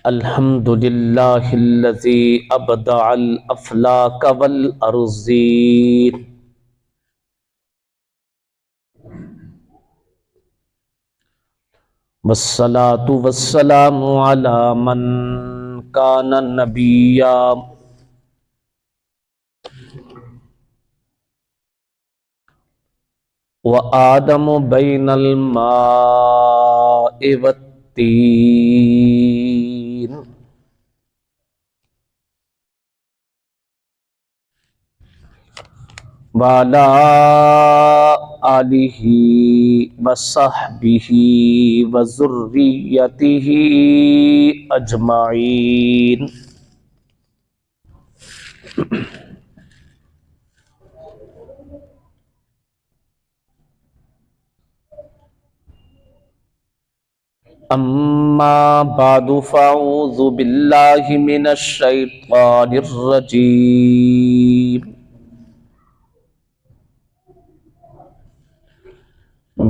الحمد للہ الذی ابدع الافلاک والارضین والصلاة والسلام علی من کان نبیا وآدم بین الماء والتین وعلى آلہ وصحبہ وذریتہ اجمعین۔ اما بعد فاعوذ باللہ من الشیطان الرجیم۔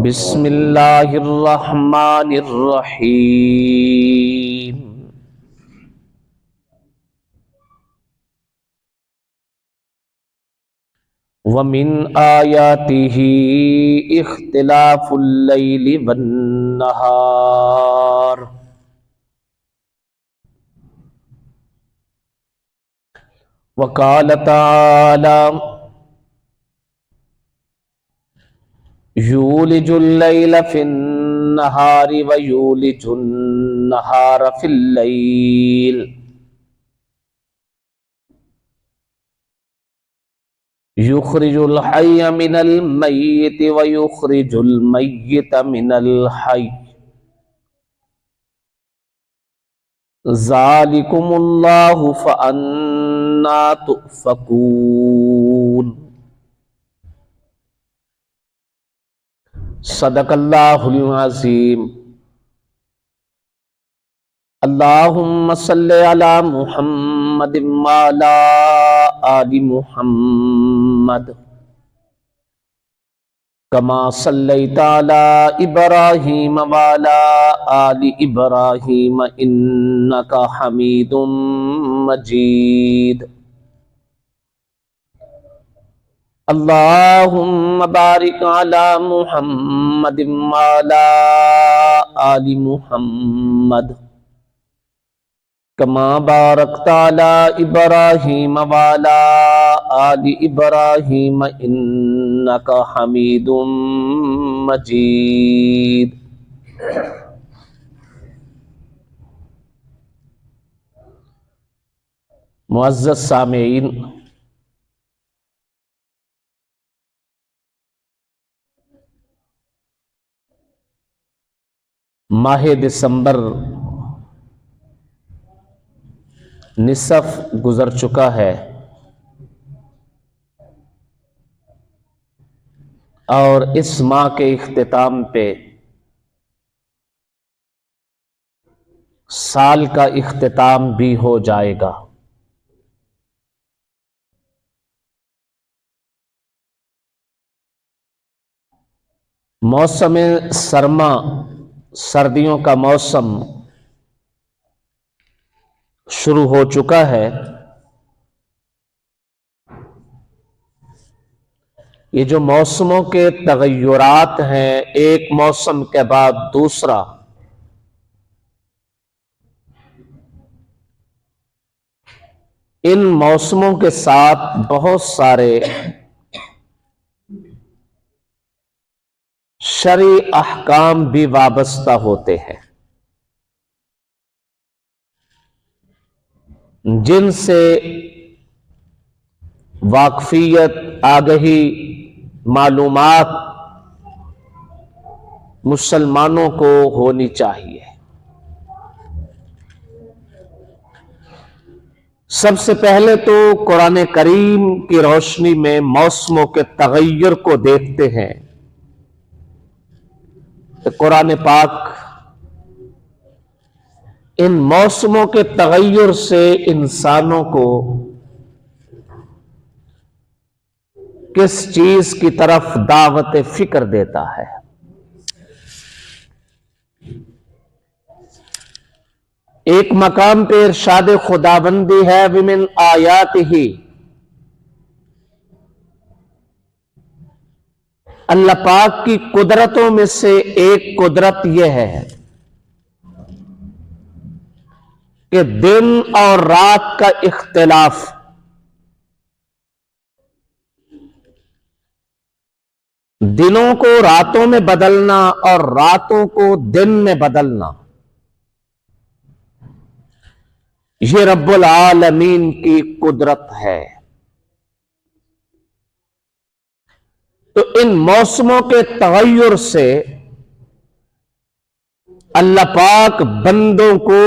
بسم اللہ الرحمن الرحیم۔ ومن آیاتہ اختلاف اللیل والنہار وقال تعالی یولج اللیل فی النہار ویولج النہار فی اللیل یخرج الحی من المیت ویخرج المیت من الحی ذالکم اللہ فأنا تؤفکون۔ صدق اللہ العظیم۔ اللہم صلی علی محمد وعلی آل محمد کما صلیت علی ابراہیم وعلی آل ابراہیم انک حمید مجید۔ اللہم بارک علی محمد وعلی آل محمد کما بارکت علی ابراہیم وعلی آل ابراہیم انک حمید مجید۔ معزز سامعین، ماہ دسمبر نصف گزر چکا ہے اور اس ماہ کے اختتام پہ سال کا اختتام بھی ہو جائے گا۔ موسم سرما، سردیوں کا موسم شروع ہو چکا ہے۔ یہ جو موسموں کے تغیرات ہیں، ایک موسم کے بعد دوسرا، ان موسموں کے ساتھ بہت سارے شرعی احکام بھی وابستہ ہوتے ہیں جن سے واقفیت، آگہی، معلومات مسلمانوں کو ہونی چاہیے۔ سب سے پہلے تو قرآن کریم کی روشنی میں موسموں کے تغیر کو دیکھتے ہیں۔ قرآن پاک ان موسموں کے تغیر سے انسانوں کو کس چیز کی طرف دعوت فکر دیتا ہے۔ ایک مقام پہ ارشاد خداوندی ہے ومن آیاتہ، اللہ پاک کی قدرتوں میں سے ایک قدرت یہ ہے کہ دن اور رات کا اختلاف، دنوں کو راتوں میں بدلنا اور راتوں کو دن میں بدلنا، یہ رب العالمین کی قدرت ہے۔ تو ان موسموں کے تغیر سے اللہ پاک بندوں کو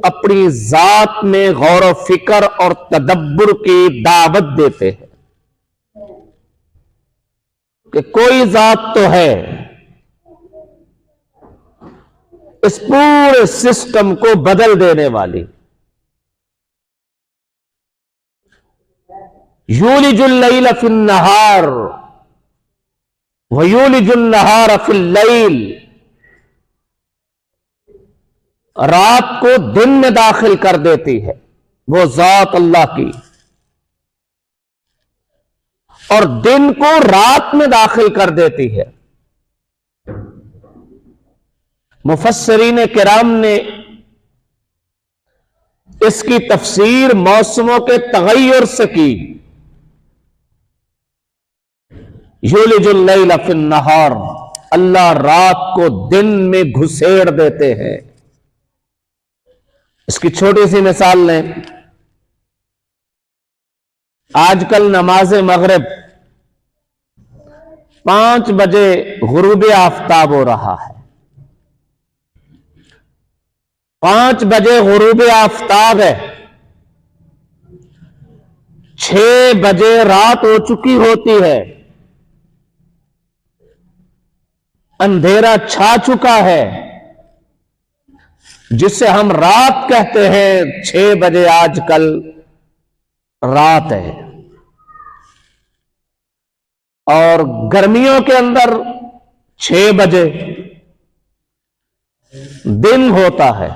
اپنی ذات میں غور و فکر اور تدبر کی دعوت دیتے ہیں کہ کوئی ذات تو ہے اس پورے سسٹم کو بدل دینے والی، یولج اللیل فی النہار ویولج النہار فی اللیل، رات کو دن میں داخل کر دیتی ہے وہ ذات اللہ کی، اور دن کو رات میں داخل کر دیتی ہے۔ مفسرین کرام نے اس کی تفسیر موسموں کے تغیر سے کی، یولج اللیل فی النہار، اللہ رات کو دن میں گھسیڑ دیتے ہیں۔ اس کی چھوٹی سی مثال لیں، آج کل نماز مغرب 5 بجے غروب آفتاب ہو رہا ہے، 5 بجے غروب آفتاب ہے، 6 بجے رات ہو چکی ہوتی ہے، اندھیرا چھا چکا ہے، جسے ہم رات کہتے ہیں، 6 بجے آج کل رات ہے۔ اور گرمیوں کے اندر 6 بجے دن ہوتا ہے،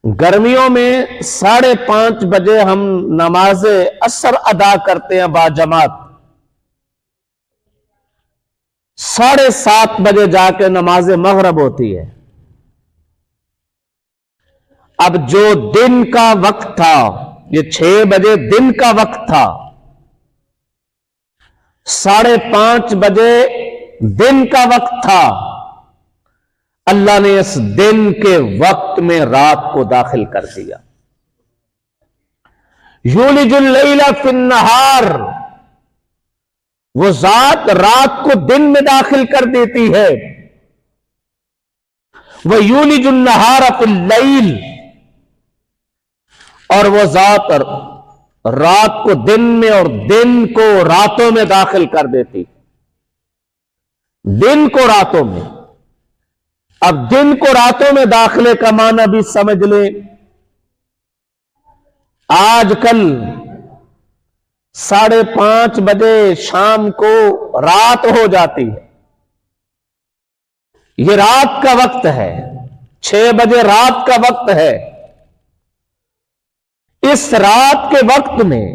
گرمیوں میں 5:30 بجے ہم نماز عصر ادا کرتے ہیں باجماعت، 7:30 بجے جا کے نماز مغرب ہوتی ہے۔ اب جو دن کا وقت تھا، یہ 6 بجے دن کا وقت تھا، 5:30 بجے دن کا وقت تھا، اللہ نے اس دن کے وقت میں رات کو داخل کر دیا۔ یولج اللیل فی النہار، وہ ذات رات کو دن میں داخل کر دیتی ہے، وَيُولِجُ النَّهَارَ فِي اللَّيْلِ، اور وہ ذات رات کو دن میں اور دن کو راتوں میں داخل کر دیتی، دن کو راتوں میں۔ اب دن کو راتوں میں داخلے کا معنی بھی سمجھ لیں، آج کل 5:30 بجے شام کو رات ہو جاتی ہے، یہ رات کا وقت ہے، 6 بجے رات کا وقت ہے۔ اس رات کے وقت میں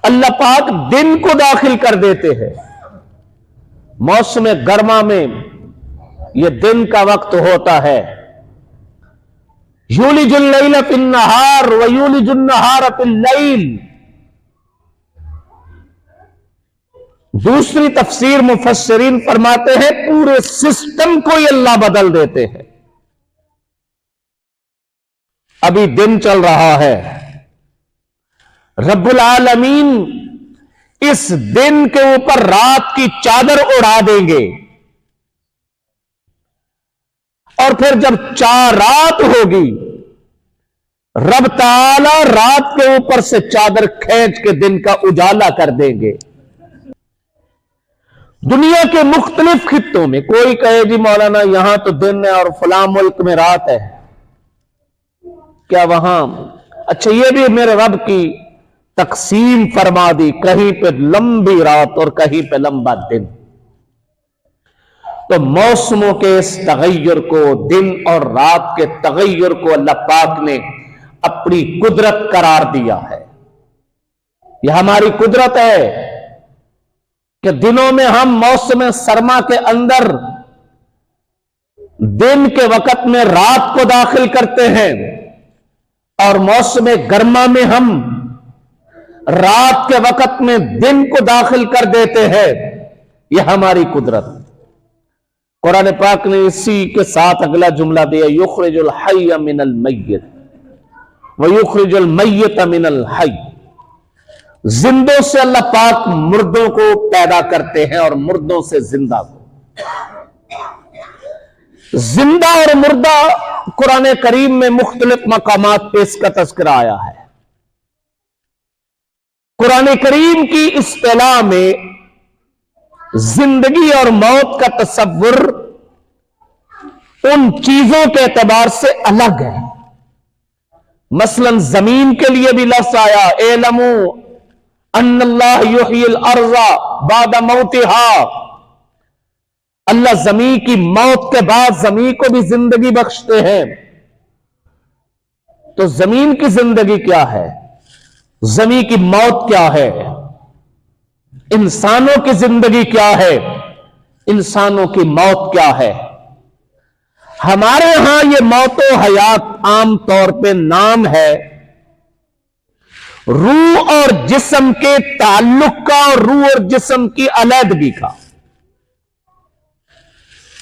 اللہ پاک دن کو داخل کر دیتے ہیں۔ موسم گرما میں یہ دن کا وقت ہوتا ہے، یولج اللیل فی النہار ویولج النہار فی اللیل۔ دوسری تفسیر مفسرین فرماتے ہیں پورے سسٹم کو یہ اللہ بدل دیتے ہیں۔ ابھی دن چل رہا ہے، رب العالمین اس دن کے اوپر رات کی چادر اڑا دیں گے، اور پھر جب رات ہوگی، رب تعالی رات کے اوپر سے چادر کھینچ کے دن کا اجالا کر دیں گے۔ دنیا کے مختلف خطوں میں کوئی کہے جی مولانا یہاں تو دن ہے اور فلاں ملک میں رات ہے، کیا وہاں؟ اچھا یہ بھی میرے رب کی تقسیم فرما دی، کہیں پہ لمبی رات اور کہیں پہ لمبا دن۔ تو موسموں کے اس تغیر کو، دن اور رات کے تغیر کو اللہ پاک نے اپنی قدرت قرار دیا ہے۔ یہ ہماری قدرت ہے کہ دنوں میں ہم موسم سرما کے اندر دن کے وقت میں رات کو داخل کرتے ہیں، اور موسم گرما میں ہم رات کے وقت میں دن کو داخل کر دیتے ہیں۔ یہ ہماری قدرت۔ قرآن پاک نے اسی کے ساتھ اگلا جملہ دیا، یخرج الحی من المیت ویخرج المیت من الحی۔ زندوں سے اللہ پاک مردوں کو پیدا کرتے ہیں اور مردوں سے زندہ کو۔ زندہ اور مردہ قرآن کریم میں مختلف مقامات پہ اس کا تذکرہ آیا ہے۔ قرآن کریم کی اصطلاح میں زندگی اور موت کا تصور ان چیزوں کے اعتبار سے الگ ہے۔ مثلا زمین کے لیے بھی لفظ آیا، اعلموا ان اللہ یحیی الارض بعد موتها۔ اللہ زمین کی موت کے بعد زمین کو بھی زندگی بخشتے ہیں۔ تو زمین کی زندگی کیا ہے؟ زمین کی موت کیا ہے؟ انسانوں کی زندگی کیا ہے؟ انسانوں کی موت کیا ہے؟ ہمارے ہاں یہ موت و حیات عام طور پہ نام ہے روح اور جسم کے تعلق کا، اور روح اور جسم کی علیحدگی کا۔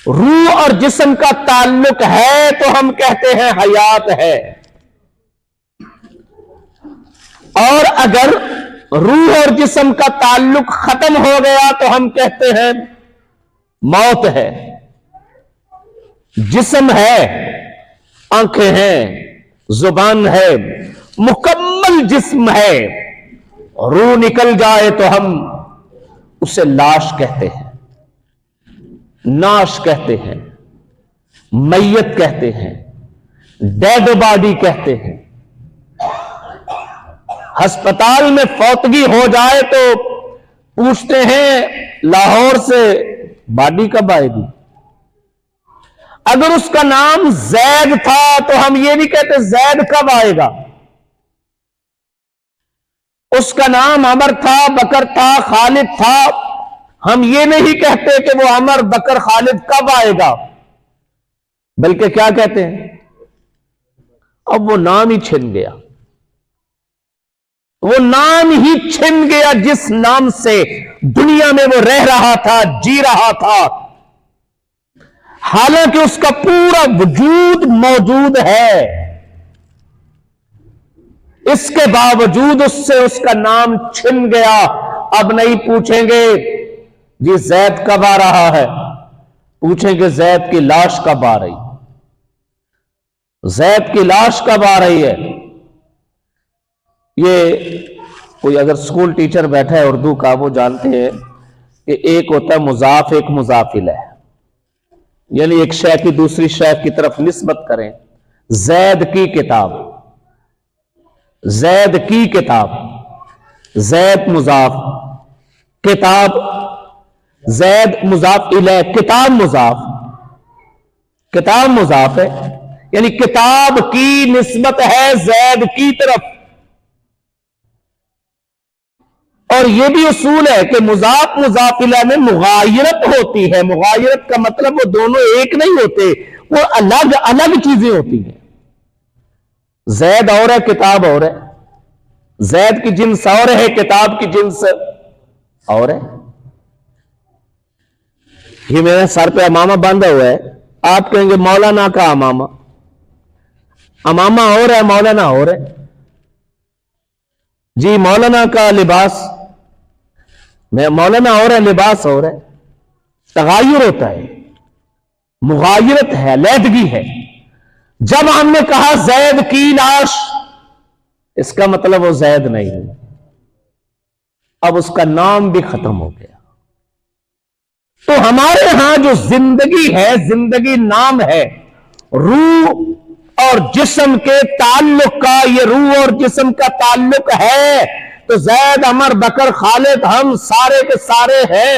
روح اور جسم کا تعلق ہے تو ہم کہتے ہیں حیات ہے، اور اگر روح اور جسم کا تعلق ختم ہو گیا تو ہم کہتے ہیں موت ہے۔ جسم ہے، آنکھیں ہیں، زبان ہے، مکمل جسم ہے، روح نکل جائے تو ہم اسے لاش کہتے ہیں، ناش کہتے ہیں، میت کہتے ہیں، ڈیڈ باڈی کہتے ہیں۔ ہسپتال میں فوتگی ہو جائے تو پوچھتے ہیں لاہور سے باڈی کب آئے گی؟ اگر اس کا نام زید تھا تو ہم یہ نہیں کہتے زید کب آئے گا۔ اس کا نام عمر تھا، بکر تھا، خالد تھا، ہم یہ نہیں کہتے کہ وہ عمر، بکر، خالد کب آئے گا، بلکہ کیا کہتے ہیں؟ اب وہ نام ہی چھن گیا، وہ نام ہی چھن گیا جس نام سے دنیا میں وہ رہ رہا تھا، جی رہا تھا، حالانکہ اس کا پورا وجود موجود ہے۔ اس کے باوجود اس سے اس کا نام چھن گیا۔ اب نہیں پوچھیں گے جی زید کب آ رہا ہے، پوچھیں گے زید کی لاش کب آ رہی، زید کی لاش کب آ رہی ہے۔ یہ کوئی اگر اسکول ٹیچر بیٹھا ہے اردو کا، وہ جانتے ہیں کہ ایک ہوتا ہے مضاف، ایک مضافل ہے، یعنی ایک شے کی دوسری شے کی طرف نسبت کریں۔ زید کی کتاب، زید کی کتاب، زید مضاف، کتاب زید مضاف الیہ، کتاب مضاف، کتاب مضاف ہے، یعنی کتاب کی نسبت ہے زید کی طرف۔ اور یہ بھی اصول ہے کہ مضاف مضاف الیہ میں مغایرت ہوتی ہے۔ مغایرت کا مطلب وہ دونوں ایک نہیں ہوتے، وہ الگ الگ چیزیں ہوتی ہیں۔ زید اور ہے، کتاب اور ہے، زید کی جنس اور ہے، کتاب کی جنس اور ہے۔ یہ میرے سر پہ امامہ باندھا ہوا ہے، آپ کہیں گے مولانا کا امامہ، امامہ اور ہے، مولانا اور ہے۔ جی مولانا کا لباس، میں مولانا اور ہے، لباس اور ہے، تغیر ہوتا ہے، مغایرت ہے، علیحدگی ہے۔ جب ہم نے کہا زید کی لاش، اس کا مطلب وہ زید نہیں ہے، اب اس کا نام بھی ختم ہو گیا۔ تو ہمارے ہاں جو زندگی ہے، زندگی نام ہے، روح اور جسم کے تعلق کا، یہ روح اور جسم کا تعلق ہے تو زید، عمر، بکر، خالد ہم سارے کے سارے ہیں۔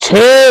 6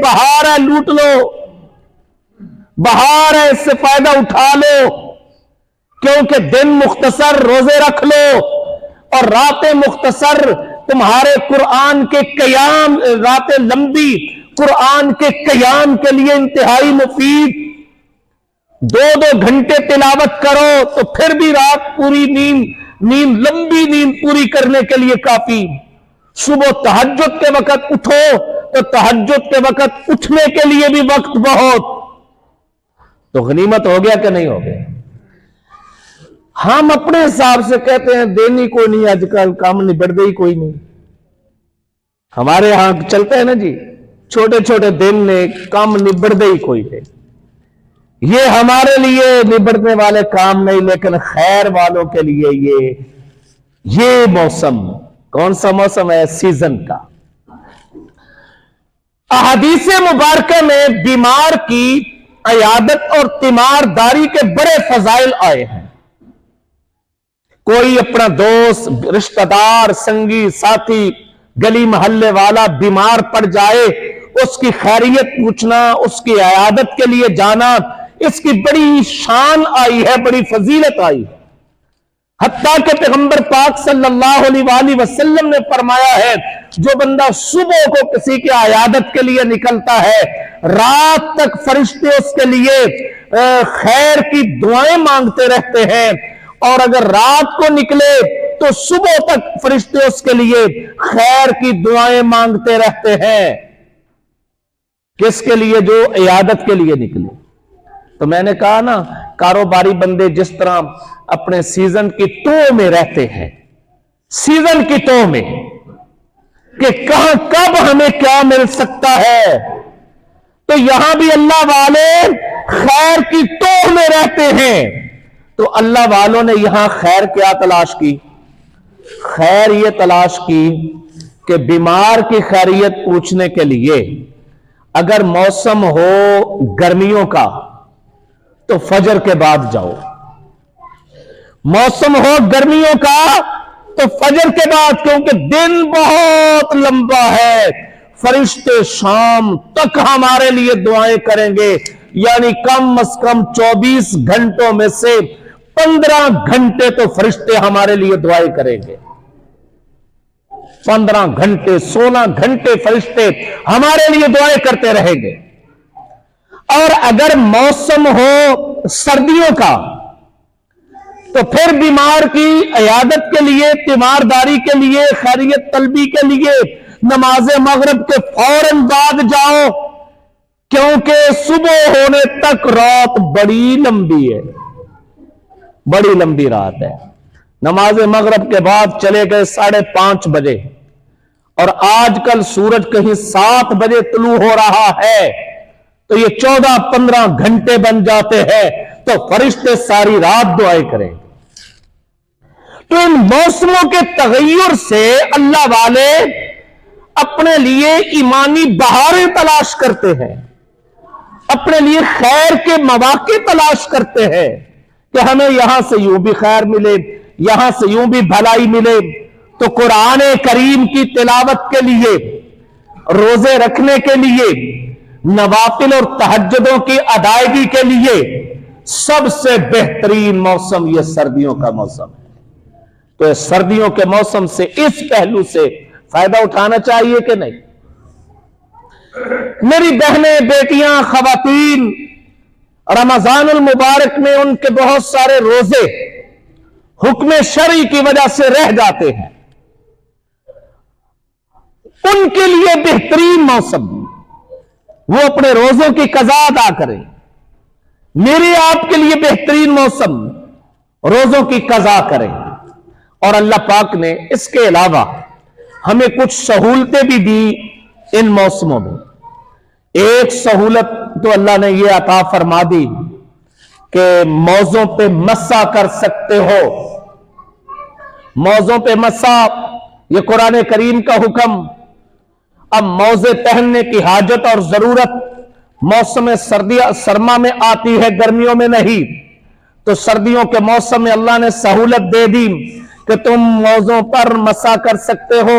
بہار ہے لوٹ لو، بہار ہے اس سے فائدہ اٹھا لو، کیونکہ دن مختصر روزے رکھ لو اور راتیں مختصر تمہارے قرآن کے قیام، راتیں لمبی قرآن کے قیام کے لیے انتہائی مفید، 2-2 گھنٹے تلاوت کرو تو پھر بھی رات پوری نیند لمبی نیند پوری کرنے کے لیے کافی، صبح تہجد کے وقت اٹھو تو تہجد کے وقت اٹھنے کے لیے بھی وقت بہت، تو غنیمت ہو گیا کہ نہیں ہو گیا؟ ہم اپنے حساب سے کہتے ہیں دین ہی کوئی نہیں، آج کل کام نبڑ دے ہی کوئی نہیں، ہمارے ہاں چلتے ہیں نا جی، چھوٹے چھوٹے دن نے کام نبڑ دے ہی کوئی نہیں، یہ ہمارے لیے نبڑنے والے کام نہیں، لیکن خیر والوں کے لیے یہ موسم کون سا موسم ہے؟ سیزن کا۔ احادیث مبارکہ میں بیمار کی عیادت اور تیمارداری کے بڑے فضائل آئے ہیں۔ کوئی اپنا دوست، رشتہ دار، سنگی ساتھی، گلی محلے والا بیمار پڑ جائے، اس کی خیریت پوچھنا، اس کی عیادت کے لیے جانا، اس کی بڑی شان آئی ہے، بڑی فضیلت آئی ہے۔ حتیٰ کہ پیغمبر پاک صلی اللہ علیہ وآلہ وسلم نے فرمایا ہے جو بندہ صبح کو کسی کی عیادت کے لیے نکلتا ہے، رات تک فرشتے اس کے لیے خیر کی دعائیں مانگتے رہتے ہیں، اور اگر رات کو نکلے تو صبح تک فرشتے اس کے لیے خیر کی دعائیں مانگتے رہتے ہیں۔ کس کے لیے؟ جو عیادت کے لیے نکلے۔ تو میں نے کہا نا، کاروباری بندے جس طرح اپنے سیزن کی تو میں رہتے ہیں، سیزن کی تو میں، کہ کہاں کب ہمیں کیا مل سکتا ہے، تو یہاں بھی اللہ والے خیر کی تو میں رہتے ہیں۔ تو اللہ والوں نے یہاں خیر کیا تلاش کی؟ خیر یہ تلاش کی کہ بیمار کی خیریت پوچھنے کے لیے اگر موسم ہو گرمیوں کا تو فجر کے بعد جاؤ، موسم ہو گرمیوں کا تو فجر کے بعد، کیونکہ دن بہت لمبا ہے، فرشتے شام تک ہمارے لیے دعائیں کریں گے، یعنی کم از کم 24 گھنٹوں میں سے 15 گھنٹے تو فرشتے ہمارے لیے دعائیں کریں گے، 15 گھنٹے 16 گھنٹے فرشتے ہمارے لیے دعائیں کرتے رہیں گے۔ اور اگر موسم ہو سردیوں کا تو پھر بیمار کی عیادت کے لیے، تیمارداری کے لیے، خیریت طلبی کے لیے نماز مغرب کے فوراً بعد جاؤ، کیونکہ صبح ہونے تک رات بڑی لمبی ہے، بڑی لمبی رات ہے۔ نماز مغرب کے بعد چلے گئے 5:30 بجے، اور آج کل سورج کہیں 7 بجے طلوع ہو رہا ہے، تو یہ 14-15 گھنٹے بن جاتے ہیں، تو فرشتے ساری رات دعائیں کریں۔ تو ان موسموں کے تغیر سے اللہ والے اپنے لیے ایمانی بہاریں تلاش کرتے ہیں، اپنے لیے خیر کے مواقع تلاش کرتے ہیں کہ ہمیں یہاں سے یوں بھی خیر ملے، یہاں سے یوں بھی بھلائی ملے۔ تو قرآن کریم کی تلاوت کے لیے، روزے رکھنے کے لیے، نوافل اور تہجدوں کی ادائیگی کے لیے سب سے بہترین موسم یہ سردیوں کا موسم ہے۔ تو سردیوں کے موسم سے اس پہلو سے فائدہ اٹھانا چاہیے کہ نہیں؟ میری بہنیں، بیٹیاں، خواتین، رمضان المبارک میں ان کے بہت سارے روزے حکم شرعی کی وجہ سے رہ جاتے ہیں، ان کے لیے بہترین موسم، وہ اپنے روزوں کی قضا ادا کریں۔ میرے آپ کے لیے بہترین موسم، روزوں کی قضا کریں۔ اور اللہ پاک نے اس کے علاوہ ہمیں کچھ سہولتیں بھی دی ان موسموں میں۔ ایک سہولت تو اللہ نے یہ عطا فرما دی کہ موزوں پہ مسح کر سکتے ہو، موزوں پہ مسح، یہ قرآن کریم کا حکم۔ اب موزے پہننے کی حاجت اور ضرورت موسم سرما میں آتی ہے، گرمیوں میں نہیں۔ تو سردیوں کے موسم میں اللہ نے سہولت دے دی کہ تم موزوں پر مسح کر سکتے ہو،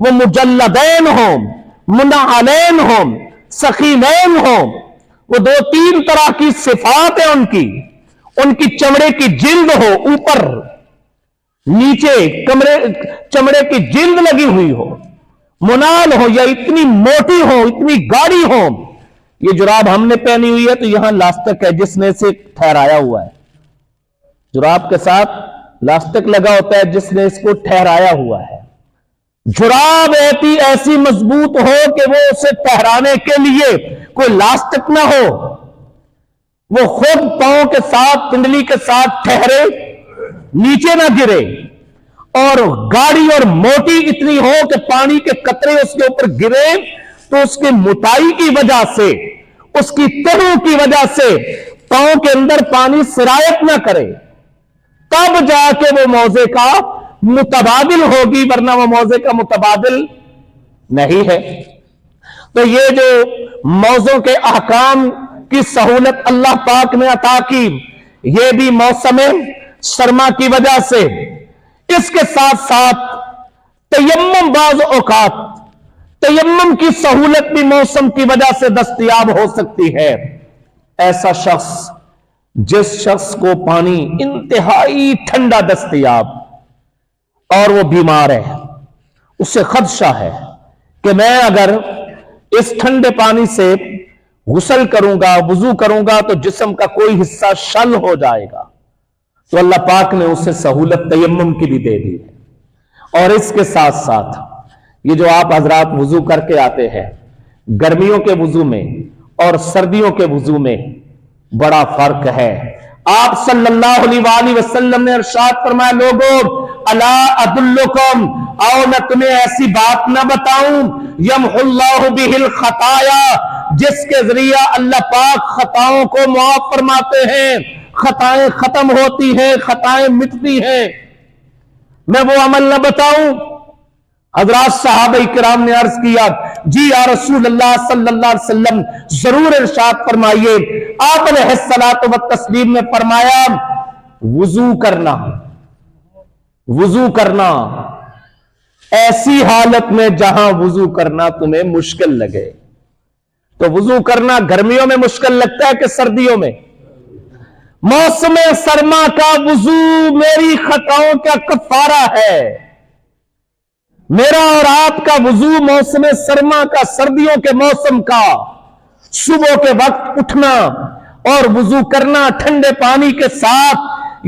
وہ مجلدین ہوں، منعلین ہوں، سخینین ہوں، وہ 2-3 طرح کی صفات ہیں ان کی چمڑے کی جلد ہو، اوپر نیچے چمڑے کی جلد لگی ہوئی ہو، منال ہو یا اتنی موٹی ہو، اتنی گاڑی ہو. یہ جراب ہم نے پہنی ہوئی ہے تو یہاں لاسٹک ہے جس نے اسے ٹھہرایا ہوا ہے. جراب کے ساتھ لاسٹک لگا ہوتا ہے جس نے اس کو ٹھہرایا ہوا ہے. جراب ایسی مضبوط ہو کہ وہ اسے ٹھہرانے کے لیے کوئی لاسٹک نہ ہو، وہ خود پاؤں کے ساتھ پنڈلی کے ساتھ ٹھہرے، نیچے نہ گرے، اور گاڑی اور موٹی اتنی ہو کہ پانی کے قطرے اس کے اوپر گرے تو اس کی موٹائی کی وجہ سے، اس کی تہوں کی وجہ سے پاؤں کے اندر پانی سرایت نہ کرے، تب جا کے وہ موزے کا متبادل ہوگی، ورنہ وہ موزے کا متبادل نہیں ہے. تو یہ جو موزوں کے احکام کی سہولت اللہ پاک نے عطا کی، یہ بھی موسم سرما کی وجہ سے. اس کے ساتھ ساتھ تیمم، بعض اوقات تیمم کی سہولت بھی موسم کی وجہ سے دستیاب ہو سکتی ہے. ایسا شخص جس شخص کو پانی انتہائی ٹھنڈا دستیاب اور وہ بیمار ہے، اسے خدشہ ہے کہ میں اگر اس ٹھنڈے پانی سے غسل کروں گا، وضو کروں گا تو جسم کا کوئی حصہ شل ہو جائے گا، تو اللہ پاک نے اسے سہولت تیمم کی بھی دے دی ہے. اور اس کے ساتھ ساتھ یہ جو آپ حضرات وضو کر کے آتے ہیں، گرمیوں کے وضو میں اور سردیوں کے وضو میں بڑا فرق ہے. آپ صلی اللہ علیہ وآلہ وسلم نے ارشاد فرمایا، لوگوں الا ادلکم، آؤ میں تمہیں ایسی بات نہ بتاؤں، یمحو اللہ بہ الخطایا، جس کے ذریعہ اللہ پاک خطاؤں کو معاف فرماتے ہیں، خطائیں ختم ہوتی ہیں، خطائیں مٹتی ہیں. میں وہ عمل نہ بتاؤں؟ حضرات صحابہ کرام نے عرض کیا، جی یا رسول اللہ صلی اللہ علیہ وسلم ضرور ارشاد فرمائیے. آپ علیہ الصلوۃ والتسلیم نے فرمایا، وضو کرنا ایسی حالت میں جہاں وضو کرنا تمہیں مشکل لگے. تو وضو کرنا گرمیوں میں مشکل لگتا ہے کہ سردیوں میں؟ موسم سرما کا وضو میری خطاؤں کا کفارہ ہے. میرا اور آپ کا وضو موسم سرما کا، سردیوں کے موسم کا، صبح کے وقت اٹھنا اور وضو کرنا ٹھنڈے پانی کے ساتھ،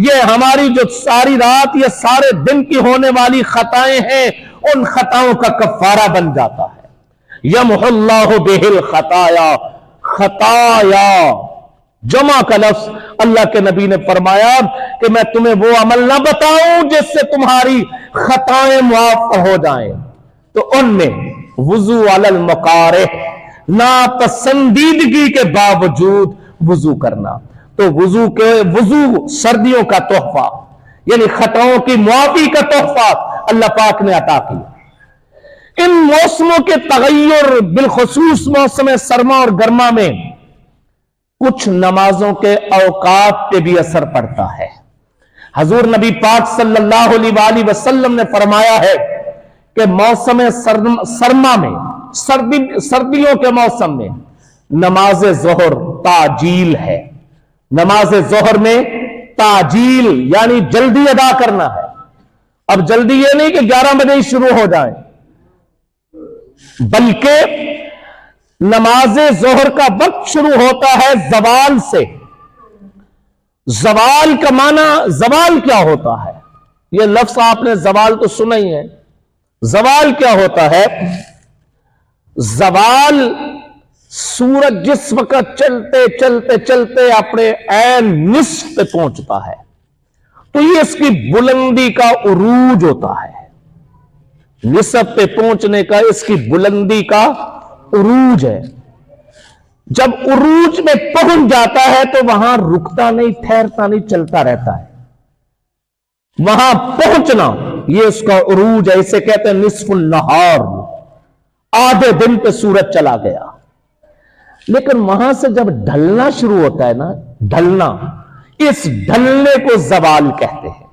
یہ ہماری جو ساری رات یا سارے دن کی ہونے والی خطائیں ہیں ان خطاؤں کا کفارہ بن جاتا ہے. یمحو اللہ بہ الخطایا، خطایا جمع کا لفظ اللہ کے نبی نے فرمایا کہ میں تمہیں وہ عمل نہ بتاؤں جس سے تمہاری خطائیں معاف ہو جائیں. تو ان میں وضو علی المکارہ، ناپسندیدگی کے باوجود وضو کرنا. تو وضو سردیوں کا تحفہ، یعنی خطاؤں کی معافی کا تحفہ اللہ پاک نے عطا کیا. ان موسموں کے تغیر، بالخصوص موسم سرما اور گرما میں کچھ نمازوں کے اوقات پہ بھی اثر پڑتا ہے. حضور نبی پاک صلی اللہ علیہ وآلہ وسلم نے فرمایا ہے کہ موسم سرما میں، سردیوں کے موسم میں نماز ظہر تعجیل ہے. نماز ظہر میں تعجیل یعنی جلدی ادا کرنا ہے. اب جلدی یہ نہیں کہ 11 بجے ہی شروع ہو جائیں، بلکہ نماز ظہر کا وقت شروع ہوتا ہے زوال سے. زوال کا معنی، زوال کیا ہوتا ہے؟ یہ لفظ آپ نے زوال تو سنا ہی ہے. زوال کیا ہوتا ہے؟ زوال سورج جس وقت چلتے چلتے چلتے اپنے عین نصف پہ پہنچتا ہے تو یہ اس کی بلندی کا عروج ہوتا ہے. نصف پہ پہنچنے کا اس کی بلندی کا عروج ہے. جب عروج میں پہنچ جاتا ہے تو وہاں رکتا نہیں، ٹھہرتا نہیں، چلتا رہتا ہے. وہاں پہنچنا یہ اس کا عروج ہے. اسے کہتے ہیں نصف النہار، آدھے دن پہ سورج چلا گیا. لیکن وہاں سے جب ڈھلنا شروع ہوتا ہے نا، ڈھلنا، اس ڈھلنے کو زوال کہتے ہیں.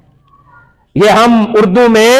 یہ ہم اردو میں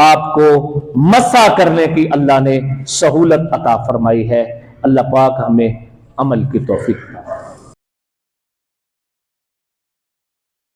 آپ کو مسح کرنے کی اللہ نے سہولت عطا فرمائی ہے۔ اللہ پاک ہمیں عمل کی توفیق